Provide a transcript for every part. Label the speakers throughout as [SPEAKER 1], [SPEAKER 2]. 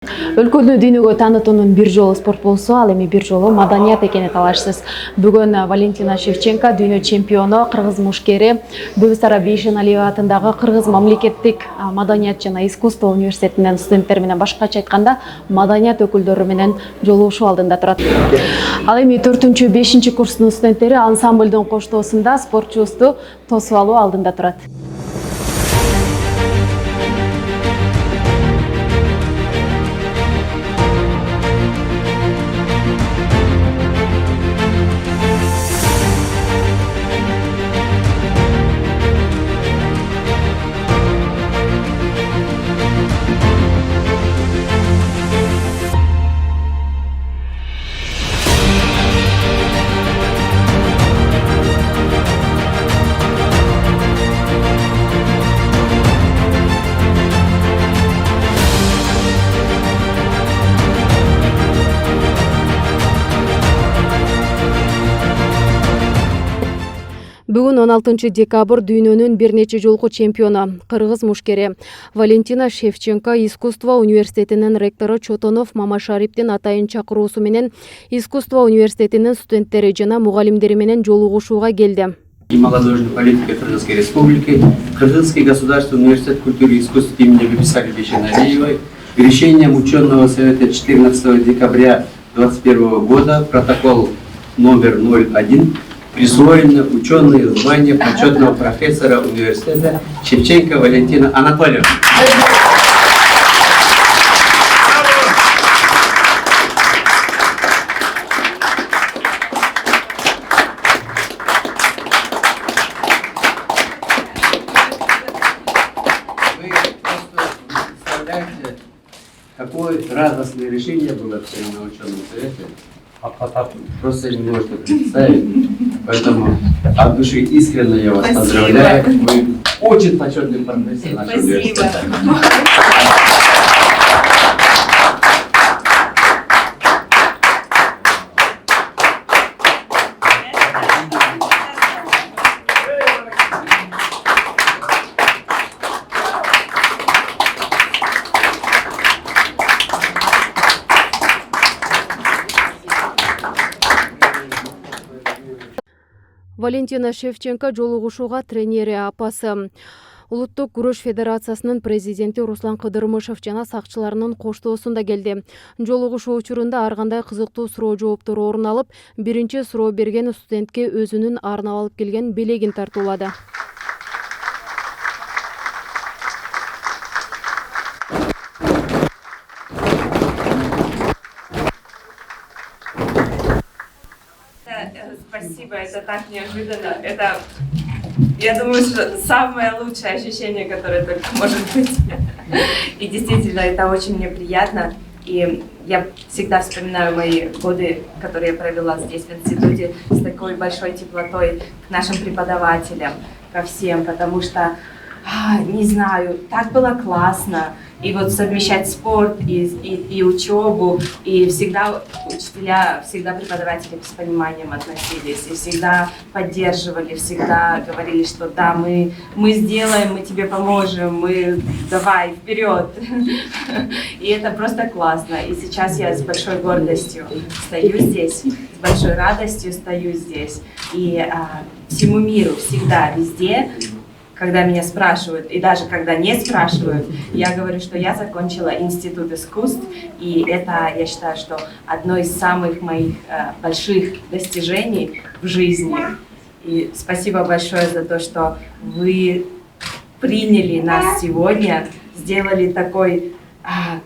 [SPEAKER 1] Өлкөнү дүйнөгө таанытуунун бир жолу спорт болсо, ал эми бир жолу маданият экени талашсыз. Бүгүн Валентина Шевченко дүйнө чемпиону, кыргыз мушкери Бибисара Бейшеналиева атындагы Кыргыз мамлекеттик маданият жана искусство университетинин студенттери менен, башкача айтканда, маданият өкүлдөрү менен жолугушуу алдында турат. Ал эми 4-5 курстун студенттери ансамблдын коштоосунда спортчубузду тосуп алуу алдында турат. Бүгүн 16 декабрь дүйнөнүн бир нече жолку чемпиону, кыргыз мушкери Валентина Шевченко искусство университетинин ректору Чотонов Мамашариптин атайын чакыруусу менен искусство университетинин студенттери жана мугалимдери менен жолугушууга келди.
[SPEAKER 2] И молодежной политики Кыргызской Республики, Кыргызский государственный университет культуры и искусств имени Бибисары Бейшеналиевой решением ученого совета 14 декабря 2021 года протокол номер 01 присвоено ученое звание почетного профессора университета Шевченко Валентина Анатольевна. Вы просто представляете, какое радостное решение было принято на ученом совете. Просто не можете представить. Поэтому от души искренне я вас поздравляю. Вы очень почетный профессор нашего университета.
[SPEAKER 1] Валентина Шевченко жолугушууга тренери апасы, Улуттук күрөш федерациясынын президенти Руслан Кыдырмышев жана сакчыларынын коштоосунда келди. Жолугушуу учурунда ар кандай кызыктуу суроо жооптор орун алып, биринчи суроо берген студентке өзүнүн арнап алып келген белегин тартуулады.
[SPEAKER 3] Спасибо, это так неожиданно. Это, я думаю, что самое лучшее ощущение, которое только может быть. И действительно, это очень мне приятно. И я всегда вспоминаю мои годы, которые я провела здесь, в институте, с такой большой теплотой к нашим преподавателям, ко всем, потому что, не знаю, так было классно. И вот совмещать спорт и учебу, и всегда учителя, всегда преподаватели с пониманием относились, и всегда поддерживали, всегда говорили, что да, мы сделаем, мы тебе поможем, мы давай, вперед. И это просто классно. И сейчас я с большой гордостью стою здесь, с большой радостью стою здесь. И всему миру всегда, везде, когда меня спрашивают, и даже когда не спрашивают, я говорю, что я закончила Институт искусств, и это, я считаю, что одно из самых моих больших достижений в жизни. И спасибо большое за то, что вы приняли нас сегодня, сделали такой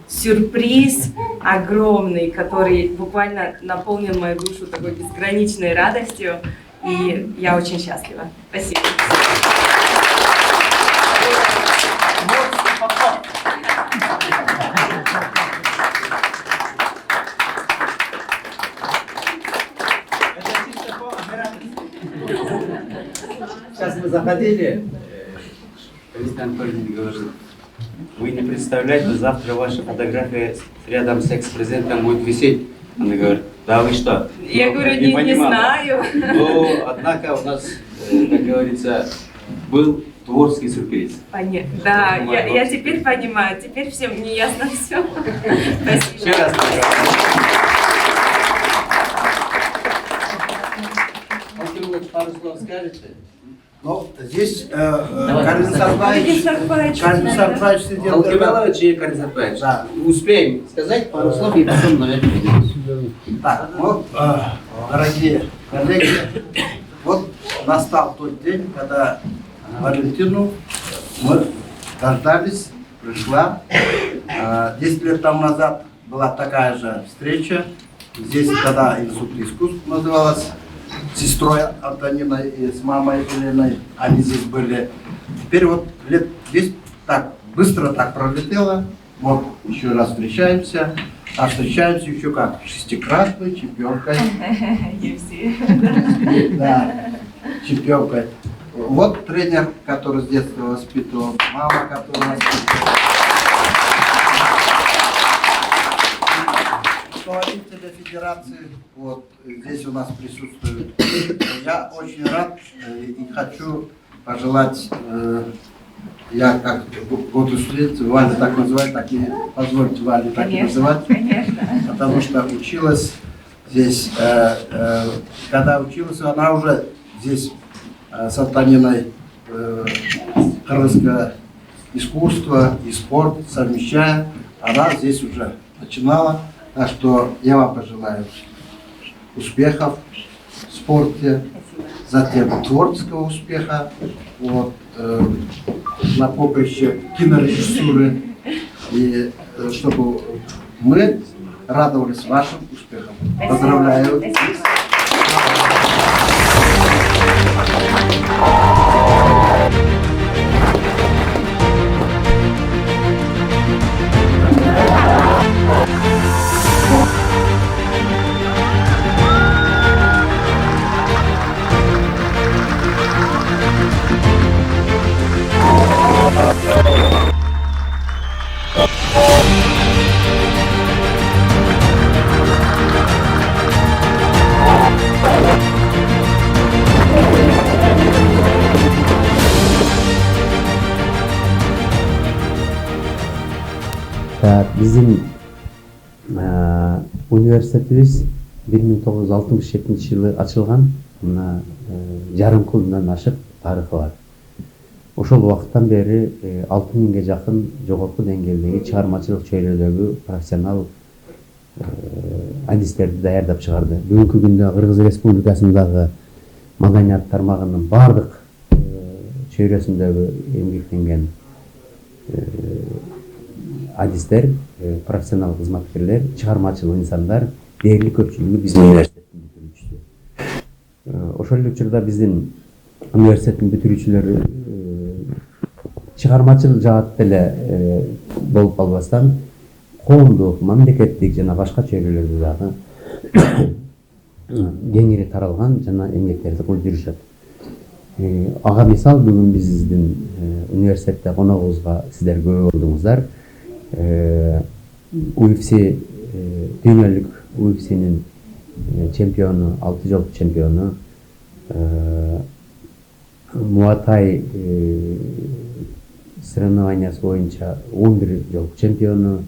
[SPEAKER 3] сюрприз огромный, который буквально наполнил мою душу такой безграничной радостью, и я очень счастлива. Спасибо.
[SPEAKER 2] Сейчас мы заходили, президент Анатольевич говорит, вы не представляете, завтра ваша фотография рядом с экс-президентом будет висеть. Она говорит, да вы что?
[SPEAKER 3] Я говорю, не знаю.
[SPEAKER 2] Но, однако, у нас, как говорится, был творческий сюрприз.
[SPEAKER 3] Да, я теперь понимаю, теперь всем не ясно все. Спасибо.
[SPEAKER 2] Еще раз. Пару слов скажете?
[SPEAKER 4] Ну, здесь Карин Сарбаевич сидел.
[SPEAKER 2] Алкивелович и Карин Сарбаевич.
[SPEAKER 4] Да.
[SPEAKER 2] Успеем сказать пару слов и потом, наверное,
[SPEAKER 4] Так, вот, дорогие коллеги, вот настал тот день, когда Валентину мы дождались, пришла. 10 лет тому назад была такая же встреча. Здесь тогда Институт искусств называлась. С сестрой Антониной и с мамой Еленой, они здесь были. Теперь вот лет 10 так быстро так пролетело. Вот еще раз встречаемся. А встречаемся еще как шестикратной чемпионкой. Да, чемпионкой. Вот тренер, который с детства воспитывал, мама, которая воспитывала. Руководители федерации, вот здесь у нас присутствуют. Я очень рад и хочу пожелать, я как вот студент, Валя так называть, так и позвольте Вале так и называть. Конечно. Потому что училась здесь, когда училась, она уже здесь с Антониной кыргызское искусство и спорт совмещая, она здесь уже начинала. Так что я вам пожелаю успехов в спорте, затем творческого успеха, вот, на поприще кинорежиссуры, и чтобы мы радовались вашим успехам. Поздравляю!
[SPEAKER 5] Биздин университетибиз 1967 жылы ачылган. Мына жарым кылдан ашык тарыхы бар. Ошол убакыттан бери 6000ге жакын жогорку деңгээлдеги чыгармачылык чөйрөдөгү профессионал адистерди даярдап чыгарды. Бүгүнкү күндө Кыргыз Республикасындагы маданият тармагынын бардык чөйрөсүндөгү эмгектенген адистер, профессионал кызматкерлер, чыгармачыл инсандар дээрлик көпчүлүгү биздин университеттин бүтүрүүчүсү. Ошол эле учурда биздин университеттин бүтүрүүчүлөрү чыгармачыл жаатта эле болуп калбастан коомдук, мамлекеттик жана башка чөйрөлөрдө дагы кеңири таралган жана эмгектерди кылып жүрүшөт. Ага мисал бүгүн биздин университетте коногубузга сиздер көп болдуңуздар. UFC дүйнөлүк UFC'нин чемпиону, 6 жолку чемпиону, Муатай соревнованиясы боюнча 11 жолку чемпиону,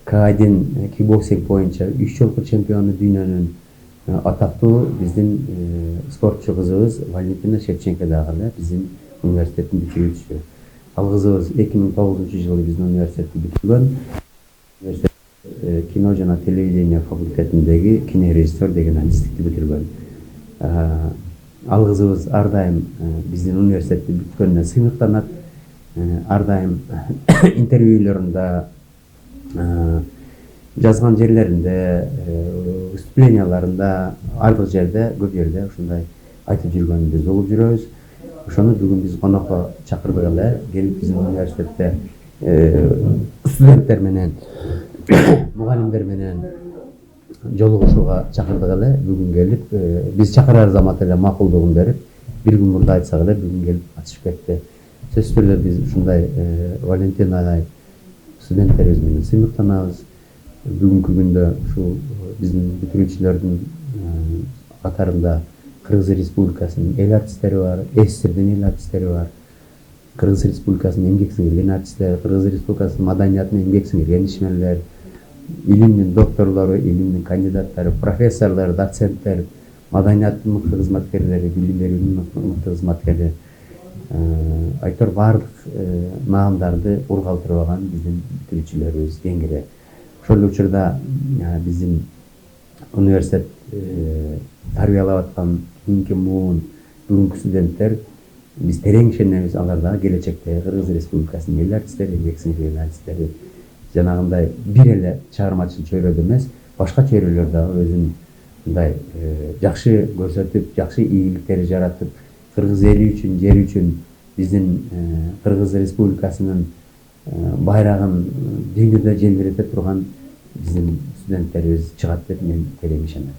[SPEAKER 5] К1 кикбоксинг боюнча 3 жолку чемпиону дүйнөнүн атактуу биздин спортчу кызыбыз Валентина Шевченко дагы эле биздин университеттин бүтүрүүчүсү. Ал кызыбыз 2009-жылы биздин университетти бүтүргөн. Университет кино жана телевидение факультетиндеги кинорежиссер деген адистикти бүтүргөн. Ал кызыбыз ар дайым биздин университетти бүткөнүнө сыймыктанат. Ар дайым интервьюлөрүндө, жазган жерлеринде, выступленияларында, ардык жерде, көп жерде ушундай айтып жүргөнүн биз угуп жүрөбүз. Ошону бүгүн биз конокко чакырдык эле, келип биздин университетте студенттер менен, мугалимдер менен жолугушууга чакырдык эле. Бүгүн келип, биз чакырар замат эле макулдугун берип, бир күн мурда айтсак эле бүгүн келип катышып кетти. Сөзсүз түрдө биз ушундай Валентинадай студенттерибиз менен сыймыктанабыз. Бүгүнкү күндө ушул биздин бүтүрүүчүлөрдүн катарында Кыргыз Республикасынын эл артисттери бар, СССРдин эл артисттери бар, Кыргыз Республикасынын эмгек сиңирген артисттер, Кыргыз Республикасынын маданиятына эмгек сиңирген ишмерлер, илимдин докторлору, илимдин кандидаттары, профессорлор, доценттер, маданияттын мыкты кызматкерлери, билим берүүнүн мыкты кызматкерлери, айтор баардык наамдарды ургалтырбаган биздин бүтүрүүчүлөрүбүз кеңири. Ошол учурда биздин университет тарбиялап аткан кийинки муун бүгүнкү студенттер биз терең ишенебиз, алар дагы келечекте Кыргыз Республикасынын эл артисттери, эмгек сиңирген артисттери жанагындай бир эле чыгармачыл чөйрөдө эмес, башка чөйрөлөрдө дагы өзүн мындай жакшы көрсөтүп, жакшы ийгиликтер жаратып, кыргыз эли үчүн, жери үчүн биздин Кыргыз Республикасынын байрагын дүйнөдө желбирете турган биздин студенттерибиз чыгат деп мен терең ишенем.